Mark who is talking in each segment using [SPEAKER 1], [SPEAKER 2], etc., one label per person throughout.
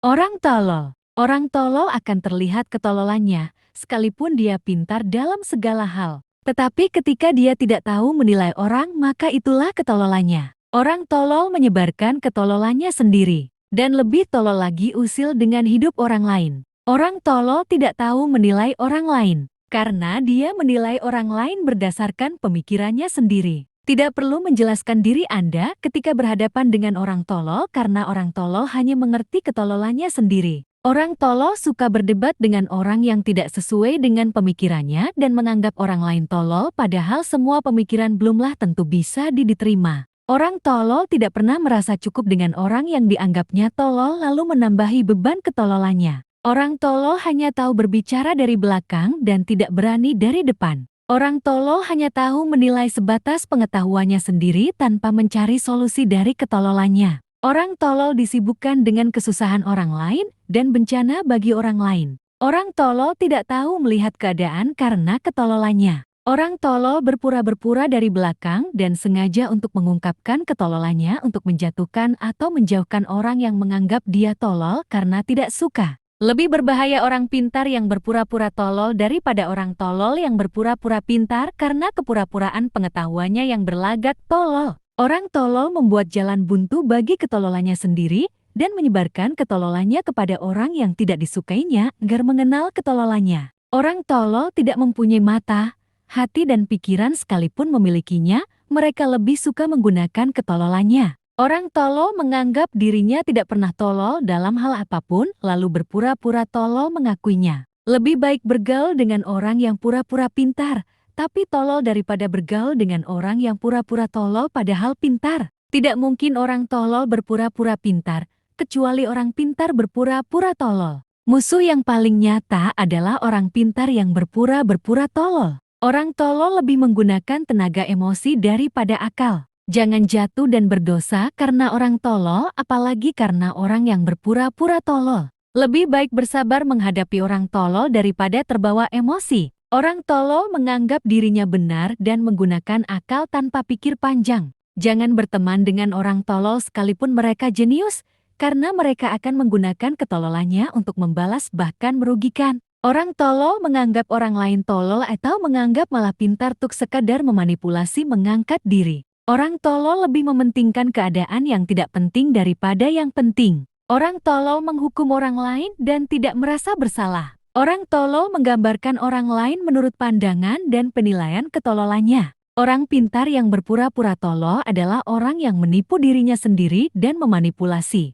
[SPEAKER 1] Orang tolol. Orang tolol akan terlihat ketololannya, sekalipun dia pintar dalam segala hal. Tetapi ketika dia tidak tahu menilai orang, maka itulah ketololannya. Orang tolol menyebarkan ketololannya sendiri, dan lebih tolol lagi usil dengan hidup orang lain. Orang tolol tidak tahu menilai orang lain, karena dia menilai orang lain berdasarkan pemikirannya sendiri. Tidak perlu menjelaskan diri Anda ketika berhadapan dengan orang tolol karena orang tolol hanya mengerti ketololannya sendiri. Orang tolol suka berdebat dengan orang yang tidak sesuai dengan pemikirannya dan menganggap orang lain tolol padahal semua pemikiran belumlah tentu bisa diterima. Orang tolol tidak pernah merasa cukup dengan orang yang dianggapnya tolol lalu menambahi beban ketololannya. Orang tolol hanya tahu berbicara dari belakang dan tidak berani dari depan. Orang tolol hanya tahu menilai sebatas pengetahuannya sendiri tanpa mencari solusi dari ketololannya. Orang tolol disibukkan dengan kesusahan orang lain dan bencana bagi orang lain. Orang tolol tidak tahu melihat keadaan karena ketololannya. Orang tolol berpura-pura dari belakang dan sengaja untuk mengungkapkan ketololannya untuk menjatuhkan atau menjauhkan orang yang menganggap dia tolol karena tidak suka. Lebih berbahaya orang pintar yang berpura-pura tolol daripada orang tolol yang berpura-pura pintar karena kepura-puraan pengetahuannya yang berlagak tolol. Orang tolol membuat jalan buntu bagi ketololannya sendiri dan menyebarkan ketololannya kepada orang yang tidak disukainya agar mengenal ketololannya. Orang tolol tidak mempunyai mata, hati dan pikiran sekalipun memilikinya, mereka lebih suka menggunakan ketololannya. Orang tolol menganggap dirinya tidak pernah tolol dalam hal apapun, lalu berpura-pura tolol mengakuinya. Lebih baik bergaul dengan orang yang pura-pura pintar, tapi tolol daripada bergaul dengan orang yang pura-pura tolol padahal pintar. Tidak mungkin orang tolol berpura-pura pintar, kecuali orang pintar berpura-pura tolol. Musuh yang paling nyata adalah orang pintar yang berpura-pura tolol. Orang tolol lebih menggunakan tenaga emosi daripada akal. Jangan jatuh dan berdosa karena orang tolol, apalagi karena orang yang berpura-pura tolol. Lebih baik bersabar menghadapi orang tolol daripada terbawa emosi. Orang tolol menganggap dirinya benar dan menggunakan akal tanpa pikir panjang. Jangan berteman dengan orang tolol sekalipun mereka jenius, karena mereka akan menggunakan ketololannya untuk membalas bahkan merugikan. Orang tolol menganggap orang lain tolol atau menganggap malah pintar untuk sekadar memanipulasi mengangkat diri. Orang tolol lebih mementingkan keadaan yang tidak penting daripada yang penting. Orang tolol menghukum orang lain dan tidak merasa bersalah. Orang tolol menggambarkan orang lain menurut pandangan dan penilaian ketololannya. Orang pintar yang berpura-pura tolol adalah orang yang menipu dirinya sendiri dan memanipulasi.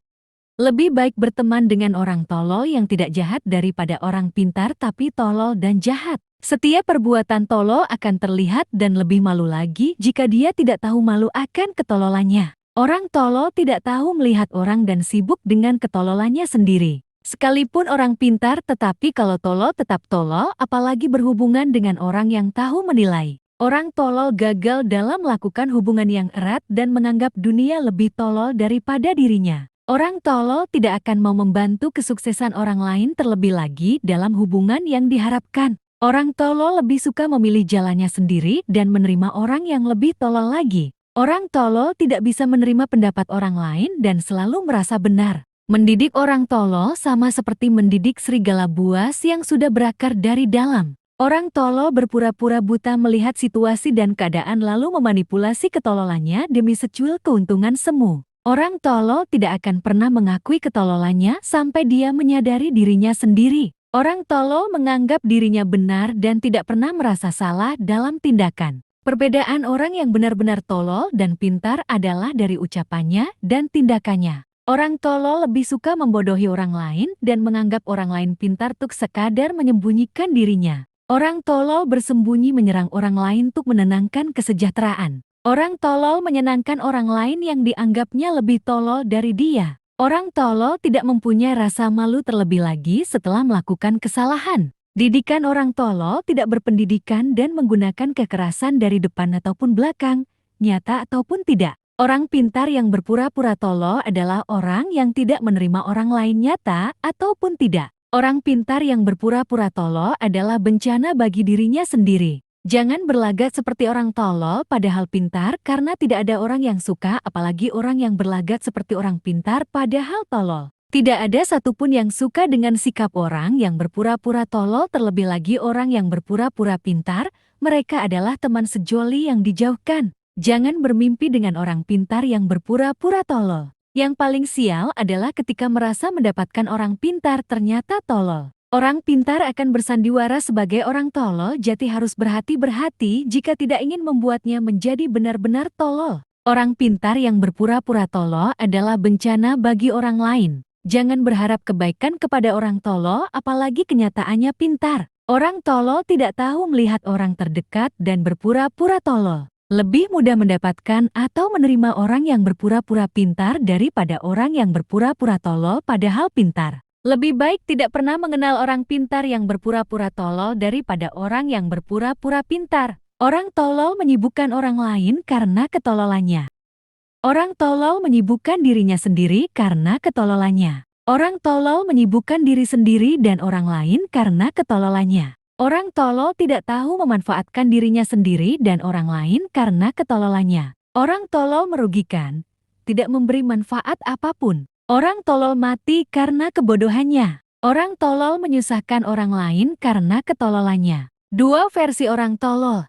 [SPEAKER 1] Lebih baik berteman dengan orang tolol yang tidak jahat daripada orang pintar tapi tolol dan jahat. Setiap perbuatan tolol akan terlihat dan lebih malu lagi jika dia tidak tahu malu akan ketololannya. Orang tolol tidak tahu melihat orang dan sibuk dengan ketololannya sendiri. Sekalipun orang pintar tetapi kalau tolol tetap tolol, apalagi berhubungan dengan orang yang tahu menilai. Orang tolol gagal dalam melakukan hubungan yang erat dan menganggap dunia lebih tolol daripada dirinya. Orang tolol tidak akan mau membantu kesuksesan orang lain terlebih lagi dalam hubungan yang diharapkan. Orang tolol lebih suka memilih jalannya sendiri dan menerima orang yang lebih tolol lagi. Orang tolol tidak bisa menerima pendapat orang lain dan selalu merasa benar. Mendidik orang tolol sama seperti mendidik serigala buas yang sudah berakar dari dalam. Orang tolol berpura-pura buta melihat situasi dan keadaan lalu memanipulasi ketololannya demi secuil keuntungan semu. Orang tolol tidak akan pernah mengakui ketololannya sampai dia menyadari dirinya sendiri. Orang tolol menganggap dirinya benar dan tidak pernah merasa salah dalam tindakan. Perbedaan orang yang benar-benar tolol dan pintar adalah dari ucapannya dan tindakannya. Orang tolol lebih suka membodohi orang lain dan menganggap orang lain pintar untuk sekadar menyembunyikan dirinya. Orang tolol bersembunyi menyerang orang lain untuk menenangkan kesejahteraan. Orang tolol menyenangkan orang lain yang dianggapnya lebih tolol dari dia. Orang tolol tidak mempunyai rasa malu terlebih lagi setelah melakukan kesalahan. Didikan orang tolol tidak berpendidikan dan menggunakan kekerasan dari depan ataupun belakang, nyata ataupun tidak. Orang pintar yang berpura-pura tolol adalah orang yang tidak menerima orang lain nyata ataupun tidak. Orang pintar yang berpura-pura tolol adalah bencana bagi dirinya sendiri. Jangan berlagak seperti orang tolol padahal pintar karena tidak ada orang yang suka apalagi orang yang berlagak seperti orang pintar padahal tolol. Tidak ada satupun yang suka dengan sikap orang yang berpura-pura tolol, terlebih lagi orang yang berpura-pura pintar. Mereka adalah teman sejoli yang dijauhkan. Jangan bermimpi dengan orang pintar yang berpura-pura tolol. Yang paling sial adalah ketika merasa mendapatkan orang pintar ternyata tolol. Orang pintar akan bersandiwara sebagai orang tolol, jadi harus berhati-hati jika tidak ingin membuatnya menjadi benar-benar tolol. Orang pintar yang berpura-pura tolol adalah bencana bagi orang lain. Jangan berharap kebaikan kepada orang tolol, apalagi kenyataannya pintar. Orang tolol tidak tahu melihat orang terdekat dan berpura-pura tolol. Lebih mudah mendapatkan atau menerima orang yang berpura-pura pintar daripada orang yang berpura-pura tolol padahal pintar. Lebih baik tidak pernah mengenal orang pintar yang berpura-pura tolol daripada orang yang berpura-pura pintar. Orang tolol menyibukkan orang lain karena ketololannya. Orang tolol menyibukkan dirinya sendiri karena ketololannya. Orang tolol menyibukkan diri sendiri dan orang lain karena ketololannya. Orang tolol tidak tahu memanfaatkan dirinya sendiri dan orang lain karena ketololannya. Orang tolol merugikan, tidak memberi manfaat apapun. Orang tolol mati karena kebodohannya. Orang tolol menyusahkan orang lain karena ketololannya. Dua versi orang tolol.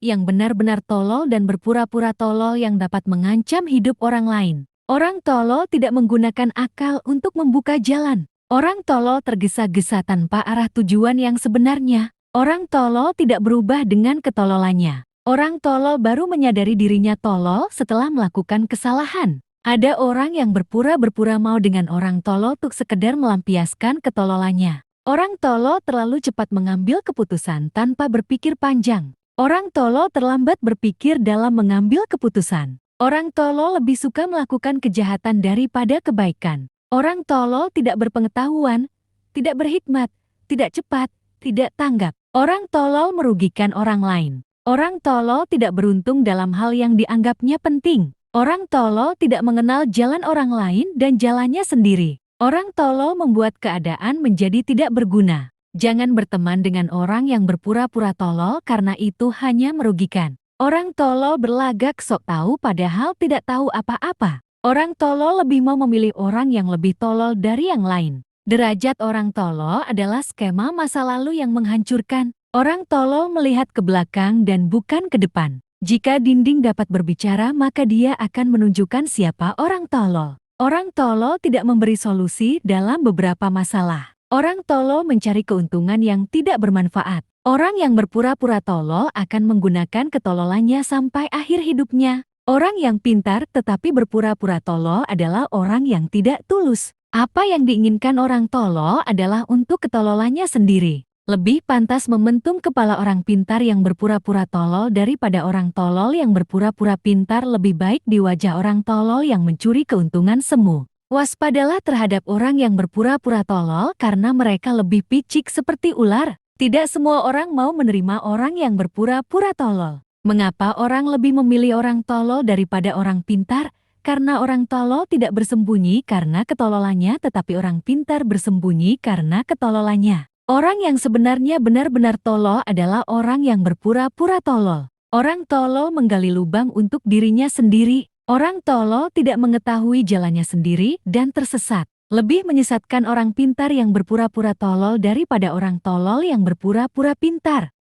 [SPEAKER 1] Yang benar-benar tolol dan berpura-pura tolol yang dapat mengancam hidup orang lain. Orang tolol tidak menggunakan akal untuk membuka jalan. Orang tolol tergesa-gesa tanpa arah tujuan yang sebenarnya. Orang tolol tidak berubah dengan ketololannya. Orang tolol baru menyadari dirinya tolol setelah melakukan kesalahan. Ada orang yang berpura-pura mau dengan orang tolol untuk sekedar melampiaskan ketololannya. Orang tolol terlalu cepat mengambil keputusan tanpa berpikir panjang. Orang tolol terlambat berpikir dalam mengambil keputusan. Orang tolol lebih suka melakukan kejahatan daripada kebaikan. Orang tolol tidak berpengetahuan, tidak berhikmat, tidak cepat, tidak tanggap. Orang tolol merugikan orang lain. Orang tolol tidak beruntung dalam hal yang dianggapnya penting. Orang tolol tidak mengenal jalan orang lain dan jalannya sendiri. Orang tolol membuat keadaan menjadi tidak berguna. Jangan berteman dengan orang yang berpura-pura tolol karena itu hanya merugikan. Orang tolol berlagak sok tahu padahal tidak tahu apa-apa. Orang tolol lebih mau memilih orang yang lebih tolol dari yang lain. Derajat orang tolol adalah skema masa lalu yang menghancurkan. Orang tolol melihat ke belakang dan bukan ke depan. Jika dinding dapat berbicara, maka dia akan menunjukkan siapa orang tolol. Orang tolol tidak memberi solusi dalam beberapa masalah. Orang tolol mencari keuntungan yang tidak bermanfaat. Orang yang berpura-pura tolol akan menggunakan ketololannya sampai akhir hidupnya. Orang yang pintar tetapi berpura-pura tolol adalah orang yang tidak tulus. Apa yang diinginkan orang tolol adalah untuk ketololannya sendiri. Lebih pantas membentum kepala orang pintar yang berpura-pura tolol daripada orang tolol yang berpura-pura pintar. Lebih baik di wajah orang tolol yang mencuri keuntungan semu. Waspadalah terhadap orang yang berpura-pura tolol karena mereka lebih picik seperti ular. Tidak semua orang mau menerima orang yang berpura-pura tolol. Mengapa orang lebih memilih orang tolol daripada orang pintar? Karena orang tolol tidak bersembunyi karena ketololannya, tetapi orang pintar bersembunyi karena ketololannya. Orang yang sebenarnya benar-benar tolol adalah orang yang berpura-pura tolol. Orang tolol menggali lubang untuk dirinya sendiri. Orang tolol tidak mengetahui jalannya sendiri dan tersesat. Lebih menyesatkan orang pintar yang berpura-pura tolol daripada orang tolol yang berpura-pura pintar.